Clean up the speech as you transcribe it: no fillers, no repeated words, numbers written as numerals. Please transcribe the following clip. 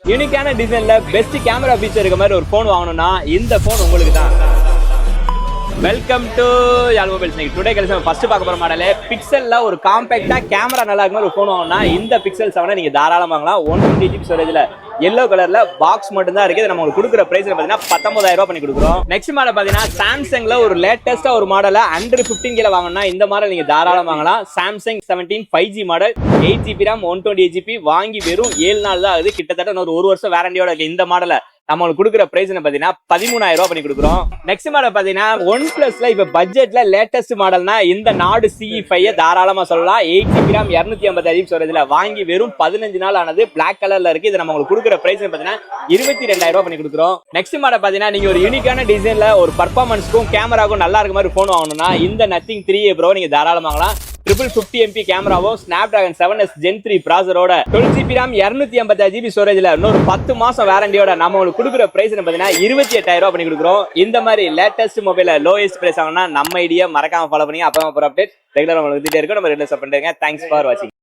யூனிக்கான டிசைன்ல best camera feature இருக்க மாதிரி ஒரு ஃபோன் வாங்கணும்னா இந்த ஃபோன் உங்களுக்கு தான். Welcome to Yarl mobiles. இன்னைக்கு டுடே கலெக்ஷன் ஃபர்ஸ்ட் பார்க்க போற மாடல் பிக்சல்ல ஒரு காம்பேக்டா கேமரா நல்லா இருக்கும் ஒரு ஃபோன் வாங்கணும்னா இந்த பிக்சல் 7 நீங்க தாராளமா வாங்கலாம். 120 GB ஸ்டோரேஜ்ல எல்லோ கலர்ல பாக்ஸ் மட்டும் தான் இருக்கு. நம்ம உங்களுக்கு கொடுக்குற பிரைஸ் பாத்தீங்கன்னா 19000 ரூபாய் பண்ணி கொடுக்குறோம். நெக்ஸ்ட் மாடல் பாத்தீங்கன்னா சாம்சங்ல ஒரு லேட்டஸ்டா ஒரு மாடல அண்டர் 15 கிலோ வாங்கணும்னா இந்த மாடல் நீங்க தாராளமா வாங்கலாம். Samsung 17 5G model 8GB RAM 128GB வாங்கி வெறும் 7 நாள் தான் ஆகுது. கிட்டத்தட்ட ஒரு வருஷம் வாரண்டியோட இருக்கு. இந்த மாடல நம்ம உங்களுக்கு கொடுக்குற பிரைஸ் பாத்தீங்கன்னா 13000 ரூபாய் பண்ணி கொடுக்குறோம். நெக்ஸ்ட் மாடல் பாத்தீங்கன்னா OnePlusல இப்ப பட்ஜெட்ல லேட்டஸ்ட் மாடல்னா இந்த நாடு CE5 தாராளமா சொல்லலாம். 8GB RAM 256GB ஸ்டோரேஜ்ல வாங்கி வெறும் 15 நாள் ஆனது. பிளாக் கலர்ல இருக்கு. இது நம்ம உங்களுக்கு கொடுக்குற பிரைஸ் பாத்தீங்கன்னா 22000 ரூபாய் பண்ணி கொடுக்குறோம். நெக்ஸ்ட் மாடல் பாத்தீங்கன்னா நீங்க ஒரு யூனிக்கான டிசைன்ல ஒரு பர்ஃபார்மன்ஸ்க்கும் கேமராக்கும் நல்லா இருக்க மாதிரி போன் வாங்கணும்னா இந்த Nothing 3A Pro நீங்க தாராளமா வாங்கலாம். 50MP கேமராவும் Snapdragon 7S Gen 3 ப்ராசரோட 12GB RAM 256GB ஸ்டோரேஜ்ல இன்னொரு 10 மாசம் வாரண்டியோட நம்ம உங்களுக்கு கொடுக்குற பிரைஸ் பாத்தீங்கன்னா 28000 ரூபாய் பண்ணி கொடுக்குறோம். இந்த மாதிரி லேட்டஸ்ட் மொபைல லோயஸ்ட் பிரைஸ் ஆகணும்னா நம்ம ஐடியா மறக்காம ஃபாலோ பண்ணி அப்போ அப்டேட் ரெகுலரா உங்களுக்கு வந்துட்டே இருக்கும். நம்ம ரெகுலர் சப்போர்ட் பண்ணுங்க. தேங்க்ஸ் ஃபார் வாட்சிங்.